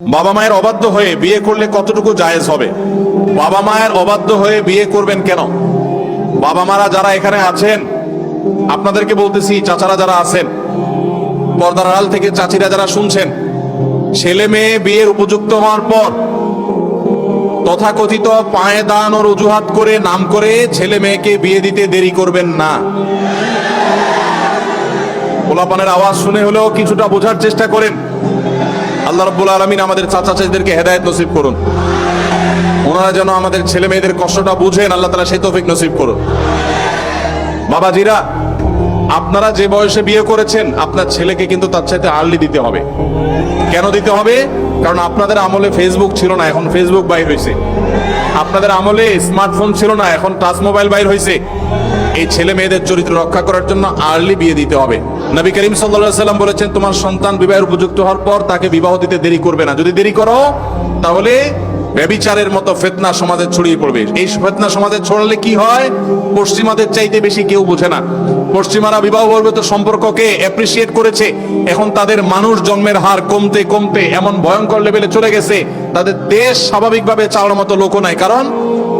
বাবা মায়ের অবাধ্য হয়ে বিয়ে করলে কতটুকু জায়েজ হবে? বাবা মায়ের অবাধ্য হয়ে বিয়ে করবেন কেন? বাবা মারা যারা এখানে আছেন, আপনাদেরকে বলতেছি, চাচারা যারা আছেন, পর্দার আড়াল থেকে চাচিরা যারা শুনছেন, ছেলে মেয়ে বিয়ের উপযুক্ত হওয়ার পর তথাকথিত পায়ে দাঁড়ানোর অজুহাত করে নাম করে ছেলে মেয়েকে বিয়ে দিতে দেরি করবেন না। পোলাপানের আওয়াজ শুনে হলেও কিছুটা বোঝার চেষ্টা করেন। আল্লাহ রাব্বুল আলামিন আমাদের চাচা চাচিদেরকে হেদায়েত নসিব করুন, ওনারা যেন আমাদের ছেলে মেয়েদের কষ্টটা বুঝেন, আল্লাহ তাআলা সেই তৌফিক নসিব করুন। বাবাজিরা, আপনারা যে বয়সে বিয়ে করেছেন, আপনার ছেলেকে কিন্তু তার চাইতে আর্লি দিতে হবে। কেন দিতে হবে? কারণ আপনাদের আমলে ফেসবুক ছিল না, এখন ফেসবুক বাইর হয়েছে। আপনাদের আমলে স্মার্টফোন ছিল না, এখন টাচ মোবাইল বাইর হয়েছে। এই ছেলে মেয়েদের চরিত্র রক্ষা করার জন্য আর্লি বিয়ে দিতে হবে। নবী করিম সাল্লাল্লাহু আলাইহি ওয়াসাল্লাম বলেছেন, তোমার সন্তান বিবাহের উপযুক্ত হওয়ার পর তাকে বিবাহ দিতে দেরি করবে না। যদি দেরি করো তাহলে ব্যভিচারের মতো ফিতনা সমাজে ছড়িয়ে পড়বে। এই ফিতনা সমাজে ছড়ালে কি হয়? পশ্চিমাদের চাইতে বেশি কেউ বোঝে না। পশ্চিমারা বিবাহ বহির্ভূত সম্পর্ককে অ্যাপ্রিসিয়েট করেছে, এখন তাদের মানুষ জন্মের হার কমতে কমতে এমন ভয়ঙ্কর লেভেলে চলে গেছে, তাদের দেশ স্বাভাবিকভাবে চালানোর মতো লোক নাই। কারণ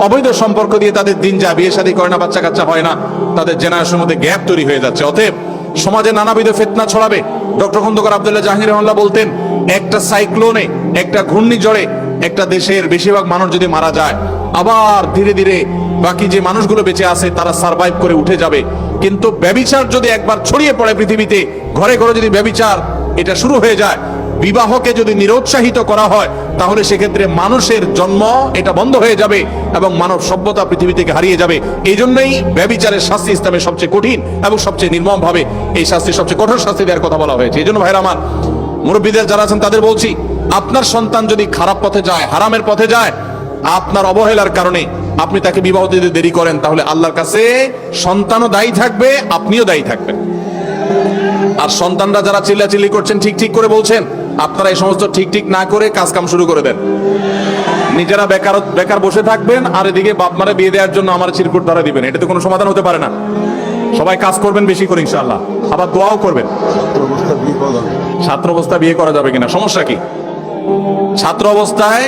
অবৈধ সম্পর্ক দিয়ে তাদের দিন যায়, বিয়ে শাদী করে না, বাচ্চা কাচ্চা হয় না, তাদের জেনারেশনের মধ্যে গ্যাপ তৈরি হয়ে যাচ্ছে। অতএব সমাজে নানাবিধ ফিতনা ছড়াবে। ডক্টর খন্দকার আব্দুল্লাহ জাহাঙ্গীর রহমাতুল্লাহ বলতেন, একটা সাইক্লোনে, একটা ঘূর্ণিঝড়ে একটা দেশের বেশিরভাগ মানুষ যদি মারা যায়, আবার ধীরে ধীরে বাকি যে মানুষগুলো বেঁচে আছে তারা সারভাইভ করে উঠে যাবে। কিন্তু ব্যভিচার যদি একবার ছড়িয়ে পড়ে পৃথিবীতে, ঘরে ঘরে যদি ব্যভিচার এটা শুরু হয়ে যায়, বিবাহকে যদি নিরুৎসাহিত করা হয়, তাহলে সেক্ষেত্রে মানুষের জন্ম এটা বন্ধ হয়ে যাবে এবং মানব সভ্যতা পৃথিবী থেকে হারিয়ে যাবে। এই জন্যই ব্যভিচারের শাস্তি ইসলামের সবচেয়ে কঠিন এবং সবচেয়ে নির্মম ভাবে এই শাস্তি, সবচেয়ে কঠোর শাস্তি দেওয়ার কথা বলা হয়েছে। এই জন্য ভাইরা আমার, মুরব্বীদের যারা আছেন তাদের বলছি, আপনার সন্তান যদি খারাপ পথে যায়, হারামের পথে যায়, আপনার অবহেলার কারণে আপনি তাকে বিবাহ দিতে দেরি করেন, তাহলে আল্লাহর কাছে সন্তানও দায়ী থাকবে, আপনিও দায়ী থাকবেন। আর সন্তানরা যারা চিল্লাচিল্লি করছেন, ঠিক ঠিক করে বলছেন, আপনারা এই সমস্ত ঠিক ঠিক না করে কাজ কাম শুরু করে দেন। নিজেরা বেকার বসে থাকবেন, আর এদিকে বাপ মারে বিয়ে দেওয়ার জন্য আমার চিরকুট ধরা দিবেন। এটা তো কোনো সমাধান হতে পারে না। সবাই কাজ করবেন বেশি করে ইনশাআল্লাহ, আবার দোয়াও করবেন। ছাত্র অবস্থায় বিয়ে করা যাবে কিনা? সমস্যা কি? ছাত্র অবস্থায়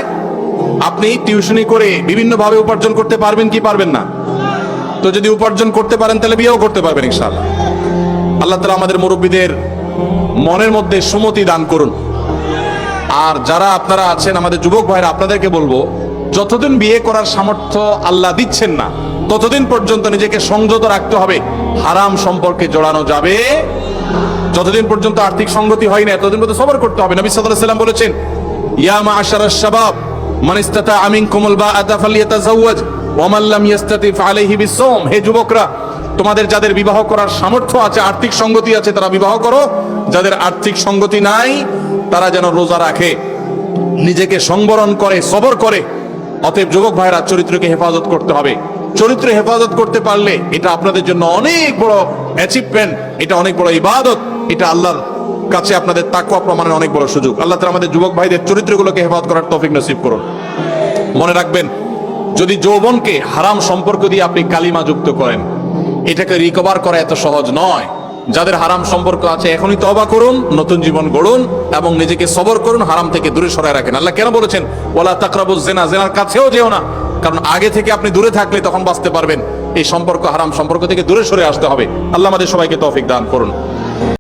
আপনি টিউশনি করে বিভিন্ন ভাবে উপার্জন করতে পারবেন কি পারবেন না? তো যদি উপার্জন করতে পারেন তাহলে বিয়েও করতে পারবেন ইনশাআল্লাহ। আল্লাহ তাআলা আমাদের মুরব্বীদের মনের মধ্যে সুমতি দান করুন। আর যারা আপনারা আছেন আমাদের যুবক ভাইরা, আপনাদেরকে বলবো, যতদিন বিয়ে করার সামর্থ্য আল্লাহ দিচ্ছেন না, ততদিন পর্যন্ত নিজেকে সংযত রাখতে হবে। হারাম সম্পর্কে জড়ানো যাবে যতদিন পর্যন্ত আর্থিক সংগতি হয় না, ততদিন পর্যন্ত সবর করতে হবে। নবী সাল্লাল্লাহু আলাইহি ওয়াসাল্লাম বলেছেন, ইয়া মা'আশারাশ শাবাব মান ইসতাতা'a মিনকুমুল বা'আতা ফালইয়াতাযাওয়াজ ওয়া মান লাম ইসতাতি ফা'আলাইহি বিস-সাওম। হে যুবকরা, তোমাদের যাদের বিবাহ করার সামর্থ্য আছে, আর্থিক সংগতি আছে, তারা বিবাহ করো। যাদের আর্থিক সংগতি নাই তারা যেন রোজা রাখে, নিজেকে সংবরণ করে, সবর করে। অতএব যুবক ভাইরা, চরিত্রকে হেফাজত করতে হবে। চরিত্র হেফাজত করতে পারলে এটা আপনাদের জন্য অনেক বড় অ্যাচিভমেন্ট, এটা অনেক বড় ইবাদত, এটা আল্লাহর কাছে আপনাদের তাকওয়া প্রমাণের অনেক বড় সুযোগ। আল্লাহ তাআলা আমাদের যুবক ভাইদের চরিত্রগুলোকে হেফাজত করার তৌফিক নসিব করুন। মনে রাখবেন, যদি যৌবনকে হারাম সম্পর্ক দিয়ে আপনি কালিমা যুক্ত করেন, এটাকে রিকভার করা এত সহজ নয়। যাদের হারাম সম্পর্ক আছে এখনই তওবা করুন, নতুন জীবন গড়ুন এবং নিজেকে সবর করুন, হারাম থেকে দূরে সরায় রাখেন। আল্লাহ কেন বলেছেন, ওয়ালা তাকরাবুজ জিনা, জিনার কাছেও যেও না? কারণ আগে থেকে আপনি দূরে থাকলে তখন বাঁচতে পারবেন। এই সম্পর্ক, হারাম সম্পর্ক থেকে দূরে সরে আসতে হবে। আল্লাহ আমাদের সবাইকে তৌফিক দান করুন।